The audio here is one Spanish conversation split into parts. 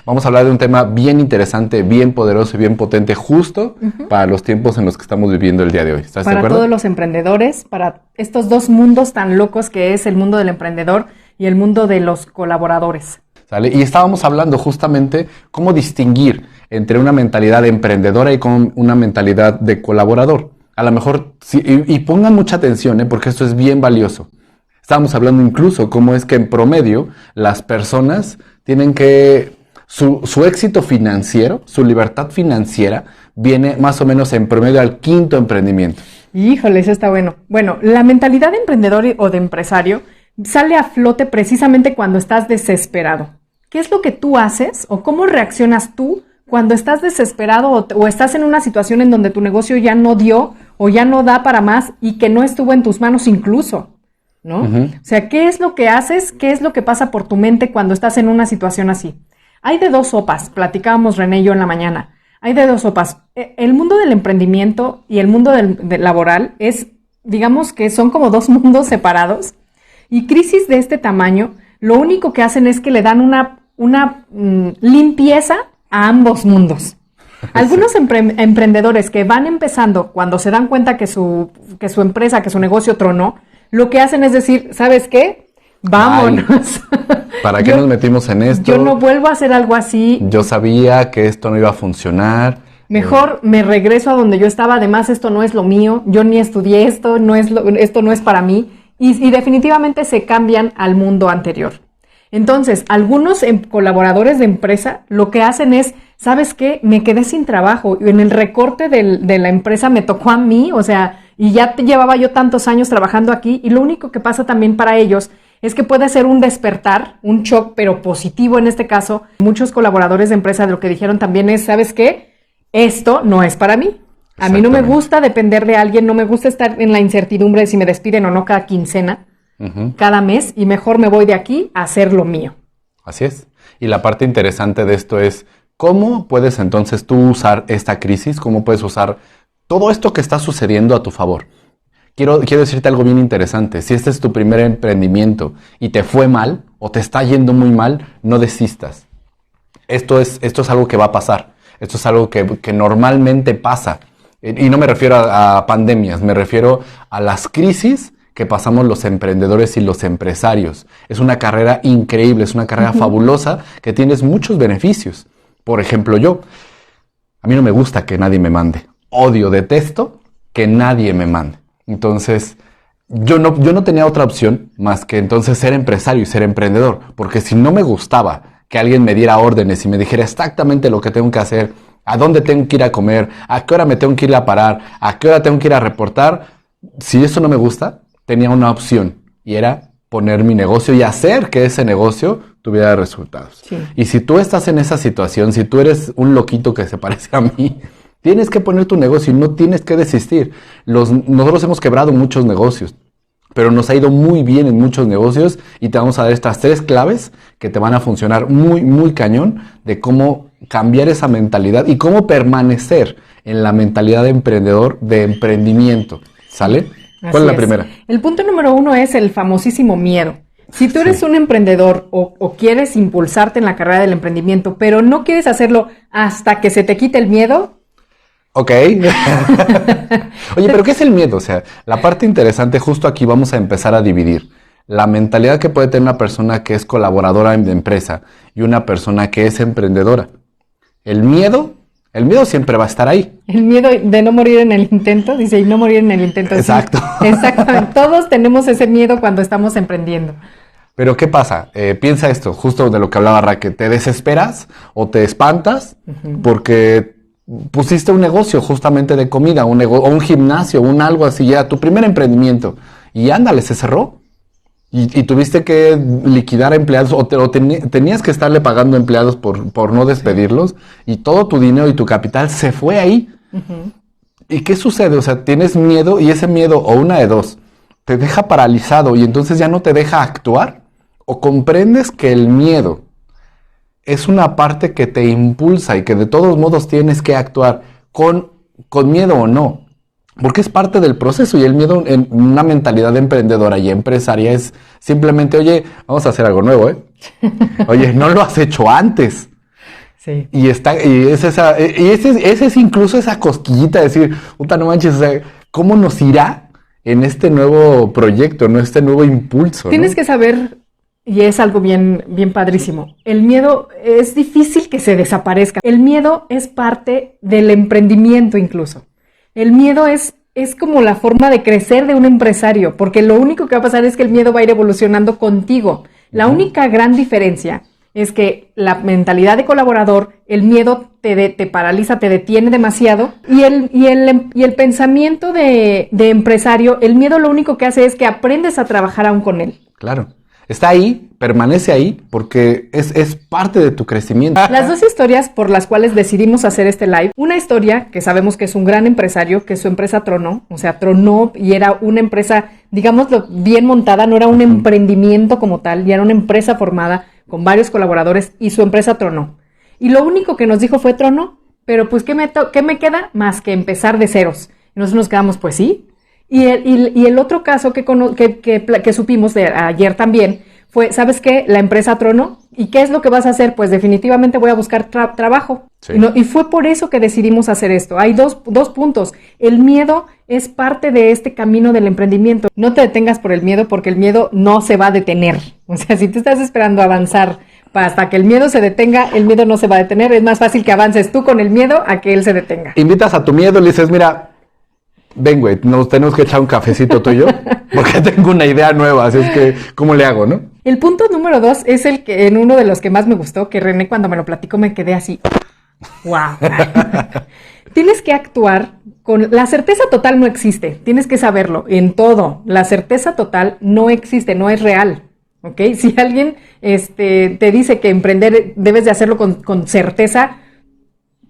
Vamos a hablar de un tema bien interesante, bien poderoso y bien potente, justo para los tiempos en los que estamos viviendo el día de hoy. ¿Estás de acuerdo? Para todos los emprendedores, para estos dos mundos tan locos que es el mundo del emprendedor y el mundo de los colaboradores. ¿Sale? Y estábamos hablando justamente cómo distinguir entre una mentalidad emprendedora y con una mentalidad de colaborador. A lo mejor, y pongan mucha atención, porque esto es bien valioso. Estábamos hablando incluso cómo es que en promedio las personas tienen que, su éxito financiero, su libertad financiera, viene más o menos en promedio al 5º emprendimiento. Híjole, eso está bueno. Bueno, la mentalidad de emprendedor o de empresario sale a flote precisamente cuando estás desesperado. ¿Qué es lo que tú haces o cómo reaccionas tú cuando estás desesperado o estás en una situación en donde tu negocio ya no dio o ya no da para más y que no estuvo en tus manos incluso, ¿no? O sea, ¿qué es lo que haces? ¿Qué es lo que pasa por tu mente cuando estás en una situación así? Hay de dos sopas, platicábamos René y yo en la mañana. Hay de dos sopas. El mundo del emprendimiento y el mundo del laboral es, digamos que son como dos mundos separados y crisis de este tamaño lo único que hacen es que le dan una limpieza a ambos mundos. Algunos emprendedores que van empezando cuando se dan cuenta que su empresa, que su negocio tronó, lo que hacen es decir, ¿sabes qué? Vámonos. ¿Para qué nos metimos en esto? Yo no vuelvo a hacer algo así. Yo sabía que esto no iba a funcionar. Mejor me regreso a donde yo estaba. Además, esto no es lo mío. Yo ni estudié esto. Esto no es para mí. Y definitivamente se cambian al mundo anterior. Entonces, algunos colaboradores de empresa lo que hacen es, ¿sabes qué? Me quedé sin trabajo. En el recorte de la empresa me tocó a mí, o sea, y ya llevaba yo tantos años trabajando aquí. Y lo único que pasa también para ellos es que puede ser un despertar, un shock, pero positivo en este caso. Muchos colaboradores de empresa lo que dijeron también es, ¿sabes qué? Esto no es para mí. A mí no me gusta depender de alguien, no me gusta estar en la incertidumbre de si me despiden o no cada quincena. Cada mes, y mejor me voy de aquí a hacer lo mío. Así es. Y la parte interesante de esto es cómo puedes entonces tú usar esta crisis, cómo puedes usar todo esto que está sucediendo a tu favor. Quiero decirte algo bien interesante. Si este es tu primer emprendimiento y te fue mal o te está yendo muy mal, no desistas. Esto es algo que va a pasar. Esto es algo que normalmente pasa. Y no me refiero a pandemias, me refiero a las crisis que pasamos los emprendedores y los empresarios. Es una carrera increíble, es una carrera fabulosa que tienes muchos beneficios. Por ejemplo, a mí no me gusta que nadie me mande. Odio, detesto que nadie me mande. Entonces, yo no tenía otra opción más que entonces ser empresario y ser emprendedor. Porque si no me gustaba que alguien me diera órdenes y me dijera exactamente lo que tengo que hacer, a dónde tengo que ir a comer, a qué hora me tengo que ir a parar, a qué hora tengo que ir a reportar, si eso no me gusta, tenía una opción y era poner mi negocio y hacer que ese negocio tuviera resultados. Sí. Y si tú estás en esa situación, si tú eres un loquito que se parece a mí, tienes que poner tu negocio y no tienes que desistir. Nosotros hemos quebrado muchos negocios, pero nos ha ido muy bien en muchos negocios y te vamos a dar estas 3 claves que te van a funcionar muy, muy cañón de cómo cambiar esa mentalidad y cómo permanecer en la mentalidad de emprendedor, de emprendimiento. ¿Sale? ¿Cuál es la primera? El punto número 1 es el famosísimo miedo. Si tú eres un emprendedor o quieres impulsarte en la carrera del emprendimiento, pero no quieres hacerlo hasta que se te quite el miedo. Ok. Oye, ¿pero qué es el miedo? O sea, la parte interesante, justo aquí vamos a empezar a dividir la mentalidad que puede tener una persona que es colaboradora de empresa y una persona que es emprendedora. El miedo siempre va a estar ahí. El miedo de no morir en el intento, dice, y no morir en el intento. Exacto. Sí, exactamente. Todos tenemos ese miedo cuando estamos emprendiendo. Pero ¿qué pasa? Piensa esto, justo de lo que hablaba Raquel. ¿Te desesperas o te espantas porque pusiste un negocio justamente de comida, o un gimnasio, algo así, ya tu primer emprendimiento, y ándale, se cerró? Y tuviste que liquidar empleados o tenías que estarle pagando empleados por no despedirlos y todo tu dinero y tu capital se fue ahí. ¿Y qué sucede? O sea, tienes miedo y ese miedo, o una de dos, te deja paralizado y entonces ya no te deja actuar, o comprendes que el miedo es una parte que te impulsa y que de todos modos tienes que actuar con miedo o no. Porque es parte del proceso y el miedo en una mentalidad emprendedora y empresaria es simplemente, oye, vamos a hacer algo nuevo, Oye, no lo has hecho antes. Sí. Y ese es incluso esa cosquillita de decir, puta, no manches, o sea, ¿cómo nos irá en este nuevo proyecto, en este nuevo impulso? Tienes que saber, y es algo bien, bien padrísimo, el miedo es difícil que se desaparezca. El miedo es parte del emprendimiento incluso. El miedo es como la forma de crecer de un empresario, porque lo único que va a pasar es que el miedo va a ir evolucionando contigo. La única gran diferencia es que la mentalidad de colaborador, el miedo te paraliza, te detiene demasiado, y el pensamiento de empresario, el miedo lo único que hace es que aprendes a trabajar aún con él. Claro. Está ahí, permanece ahí, porque es parte de tu crecimiento. Las dos historias por las cuales decidimos hacer este live, una historia que sabemos que es un gran empresario, que su empresa tronó, o sea, tronó y era una empresa, digámoslo, bien montada, no era un emprendimiento como tal, y era una empresa formada con varios colaboradores y su empresa tronó. Y lo único que nos dijo fue tronó, pero pues ¿qué me queda? Más que empezar de ceros. Y nosotros nos quedamos, pues sí. Y el otro caso que supimos de ayer también fue, ¿sabes qué? La empresa tronó. ¿Y qué es lo que vas a hacer? Pues definitivamente voy a buscar trabajo. Sí. Y fue por eso que decidimos hacer esto. Hay dos puntos. El miedo es parte de este camino del emprendimiento. No te detengas por el miedo, porque el miedo no se va a detener. O sea, si tú estás esperando avanzar hasta que el miedo se detenga, el miedo no se va a detener. Es más fácil que avances tú con el miedo a que él se detenga. Invitas a tu miedo, le dices, mira, ven, güey, nos tenemos que echar un cafecito tú y yo, porque tengo una idea nueva, así es que, ¿cómo le hago, no? El punto número 2 es el que en uno de los que más me gustó, que René cuando me lo platicó me quedé así, wow. Tienes que actuar con... La certeza total no existe, tienes que saberlo, en todo. La certeza total no existe, no es real, ¿ok? Si alguien te dice que emprender debes de hacerlo con certeza,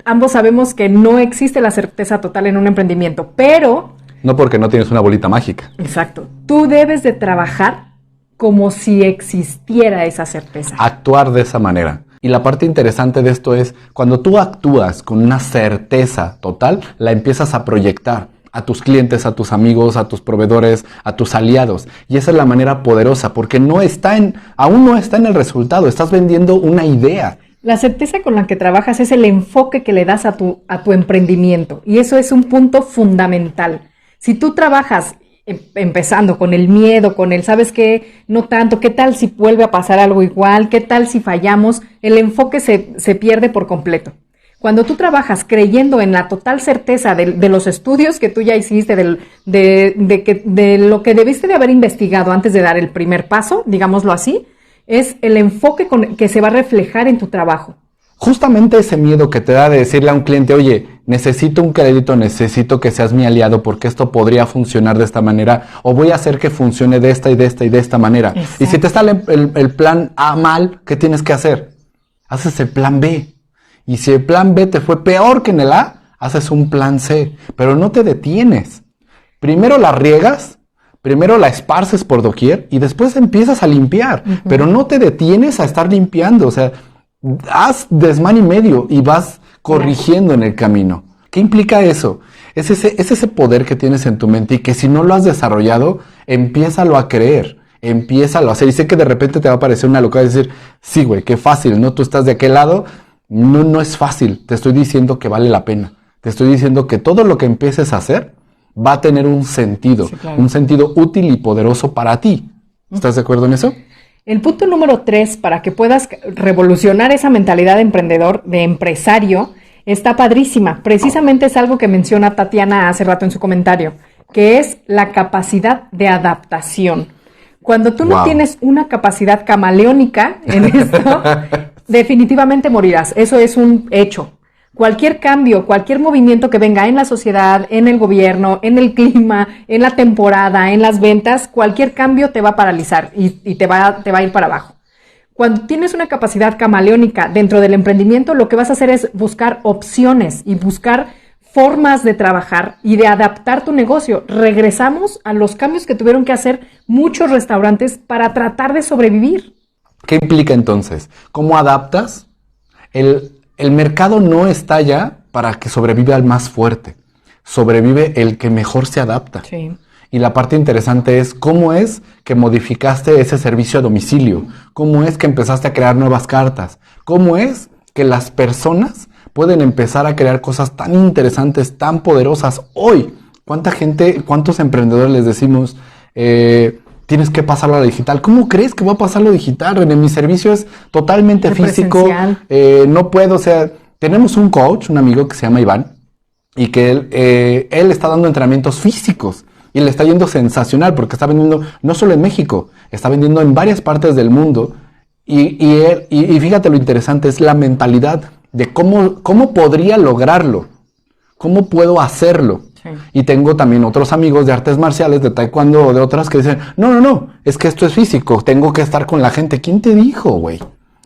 ambos sabemos que no existe la certeza total en un emprendimiento, pero... No, porque no tienes una bolita mágica. Exacto. Tú debes de trabajar como si existiera esa certeza. Actuar de esa manera. Y la parte interesante de esto es, cuando tú actúas con una certeza total, la empiezas a proyectar a tus clientes, a tus amigos, a tus proveedores, a tus aliados. Y esa es la manera poderosa, porque aún no está en el resultado, estás vendiendo una idea. La certeza con la que trabajas es el enfoque que le das a tu emprendimiento, y eso es un punto fundamental. Si tú trabajas empezando con el miedo, con el, ¿sabes qué? No tanto, ¿qué tal si vuelve a pasar algo igual? ¿Qué tal si fallamos? El enfoque se pierde por completo. Cuando tú trabajas creyendo en la total certeza de los estudios que tú ya hiciste, de lo que debiste de haber investigado antes de dar el primer paso, digámoslo así, es el enfoque que se va a reflejar en tu trabajo. Justamente ese miedo que te da de decirle a un cliente, oye, necesito un crédito, necesito que seas mi aliado porque esto podría funcionar de esta manera, o voy a hacer que funcione de esta y de esta y de esta manera. Exacto. Y si te está el plan A mal, ¿qué tienes que hacer? Haces el plan B. Y si el plan B te fue peor que en el A, haces un plan C. Pero no te detienes. Primero la riegas, primero la esparces por doquier y después empiezas a limpiar. Uh-huh. Pero no te detienes a estar limpiando. O sea, haz desmán y medio y vas corrigiendo en el camino. ¿Qué implica eso? Es ese poder que tienes en tu mente y que si no lo has desarrollado, empiézalo a creer, empiézalo a hacer. Y sé que de repente te va a parecer una locura decir, sí, güey, qué fácil, ¿no? Tú estás de aquel lado. No es fácil. Te estoy diciendo que vale la pena. Te estoy diciendo que todo lo que empieces a hacer va a tener un sentido, sí, claro. Un sentido útil y poderoso para ti. ¿Estás de acuerdo en eso? El punto número 3, para que puedas revolucionar esa mentalidad de emprendedor, de empresario, está padrísima. Precisamente es algo que menciona Tatiana hace rato en su comentario, que es la capacidad de adaptación. Cuando tú no tienes una capacidad camaleónica en esto, definitivamente morirás. Eso es un hecho. Cualquier cambio, cualquier movimiento que venga en la sociedad, en el gobierno, en el clima, en la temporada, en las ventas, cualquier cambio te va a paralizar y te va a ir para abajo. Cuando tienes una capacidad camaleónica dentro del emprendimiento, lo que vas a hacer es buscar opciones y buscar formas de trabajar y de adaptar tu negocio. Regresamos a los cambios que tuvieron que hacer muchos restaurantes para tratar de sobrevivir. ¿Qué implica entonces? ¿Cómo adaptas? El mercado no está ya para que sobreviva el más fuerte. Sobrevive el que mejor se adapta. Sí. Y la parte interesante es cómo es que modificaste ese servicio a domicilio. Cómo es que empezaste a crear nuevas cartas. Cómo es que las personas pueden empezar a crear cosas tan interesantes, tan poderosas hoy. ¿Cuánta gente, cuántos emprendedores les decimos, tienes que pasarlo a lo digital? ¿Cómo crees que va a pasar lo digital, René? Mi servicio es totalmente físico. No puedo, o sea, tenemos un coach, un amigo que se llama Iván, y que él está dando entrenamientos físicos. Y le está yendo sensacional porque está vendiendo no solo en México, está vendiendo en varias partes del mundo. Y fíjate lo interesante, es la mentalidad de cómo podría lograrlo, cómo puedo hacerlo. Sí. Y tengo también otros amigos de artes marciales, de taekwondo o de otras que dicen, no, es que esto es físico, tengo que estar con la gente. ¿Quién te dijo, güey?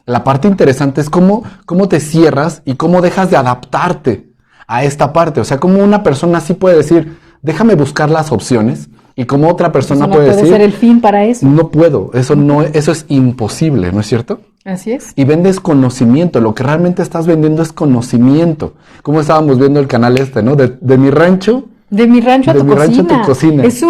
La parte interesante es cómo te cierras y cómo dejas de adaptarte a esta parte. O sea, cómo una persona sí puede decir, déjame buscar las opciones, y como otra persona puede decir, ser el fin para eso. No puedo, eso es imposible, ¿no es cierto? Así es. Y vendes conocimiento, lo que realmente estás vendiendo es conocimiento. Como estábamos viendo el canal ¿no? De mi rancho. De mi rancho a tu cocina. Es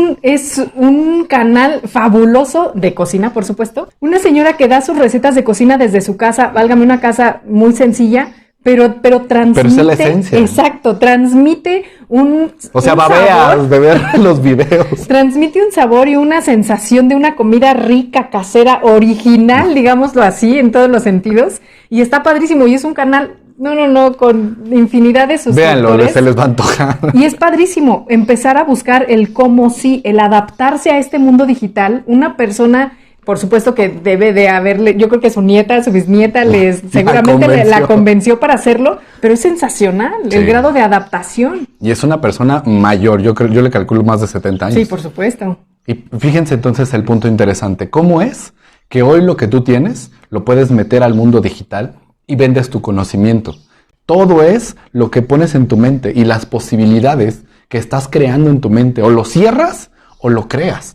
un canal fabuloso de cocina, por supuesto. Una señora que da sus recetas de cocina desde su casa, válgame, una casa muy sencilla, pero transmite. Pero esa es la esencia. Exacto, transmite babeas de ver los videos. Transmite un sabor y una sensación de una comida rica, casera, original, digámoslo así, en todos los sentidos. Y está padrísimo, y es un canal, con infinidad de suscriptores. Véanlo, se les va a antojar. Y es padrísimo empezar a buscar el cómo sí, el adaptarse a este mundo digital. Una persona, por supuesto que debe de haberle, yo creo que su nieta, su bisnieta seguramente la convenció para hacerlo, pero es sensacional el grado de adaptación. Y es una persona mayor, yo le calculo más de 70 años. Sí, por supuesto. Y fíjense entonces el punto interesante, ¿cómo es que hoy lo que tú tienes lo puedes meter al mundo digital y vendes tu conocimiento? Todo es lo que pones en tu mente y las posibilidades que estás creando en tu mente, o lo cierras o lo creas.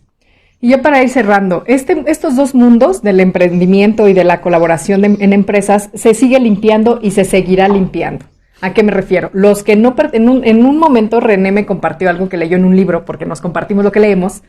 Y ya para ir cerrando, estos dos mundos del emprendimiento y de la colaboración en empresas se sigue limpiando y se seguirá limpiando. ¿A qué me refiero? Los que no, en un momento René me compartió algo que leyó en un libro, porque nos compartimos lo que leemos,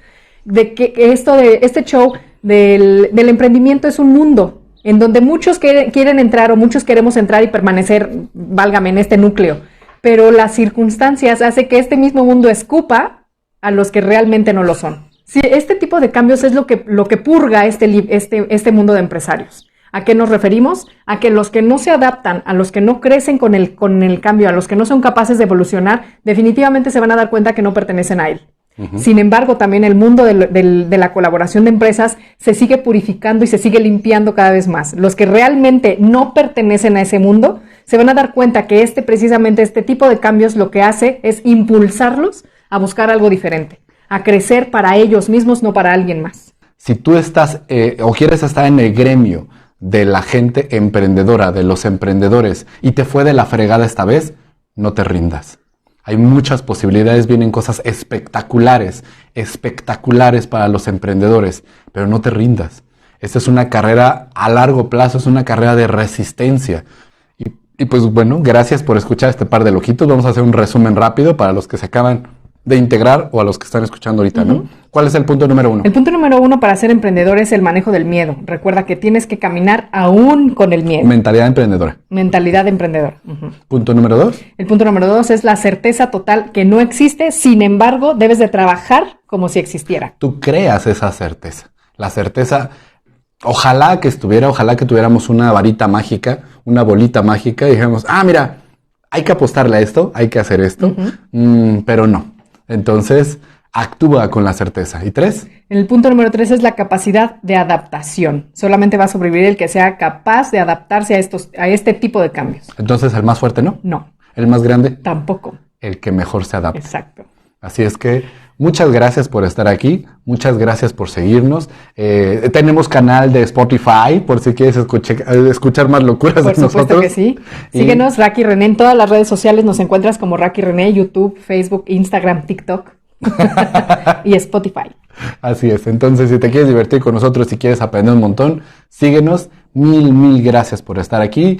de que este show del emprendimiento es un mundo en donde muchos quieren entrar o muchos queremos entrar y permanecer, válgame, en este núcleo, pero las circunstancias hacen que este mismo mundo escupa a los que realmente no lo son. Sí, este tipo de cambios es lo que purga este mundo de empresarios. ¿A qué nos referimos? A que los que no se adaptan, a los que no crecen con el cambio, a los que no son capaces de evolucionar, definitivamente se van a dar cuenta que no pertenecen a él. Uh-huh. Sin embargo, también el mundo de la colaboración de empresas se sigue purificando y se sigue limpiando cada vez más. Los que realmente no pertenecen a ese mundo se van a dar cuenta que precisamente este tipo de cambios lo que hace es impulsarlos a buscar algo diferente, a crecer para ellos mismos, no para alguien más. Si tú estás o quieres estar en el gremio de la gente emprendedora, de los emprendedores, y te fue de la fregada esta vez, no te rindas. Hay muchas posibilidades, vienen cosas espectaculares para los emprendedores, pero no te rindas. Esta es una carrera a largo plazo, es una carrera de resistencia. Y pues bueno, gracias por escuchar este par de loquitos. Vamos a hacer un resumen rápido para los que se acaban de integrar o a los que están escuchando ahorita, ¿no? ¿Cuál es el punto número 1? El punto número 1 para ser emprendedor es el manejo del miedo. Recuerda que tienes que caminar aún con el miedo. Mentalidad emprendedora. Mentalidad emprendedora. Punto número 2. El punto número 2 es la certeza total que no existe, sin embargo, debes de trabajar como si existiera. Tú creas esa certeza. La certeza, ojalá que tuviéramos una varita mágica, una bolita mágica y dijéramos, mira, hay que apostarle a esto, hay que hacer esto, pero no. Entonces, actúa con la certeza. ¿Y 3? El punto número 3 es la capacidad de adaptación. Solamente va a sobrevivir el que sea capaz de adaptarse a este tipo de cambios. Entonces, ¿el más fuerte no? No. ¿El más grande? Tampoco. El que mejor se adapta. Exacto. Así es que muchas gracias por estar aquí, muchas gracias por seguirnos. Tenemos canal de Spotify por si quieres escuchar más locuras de nosotros. Por supuesto que sí. Síguenos, Raki René, en todas las redes sociales nos encuentras como Raki René, YouTube, Facebook, Instagram, TikTok y Spotify. Así es, entonces si te quieres divertir con nosotros, si quieres aprender un montón, síguenos. Mil gracias por estar aquí.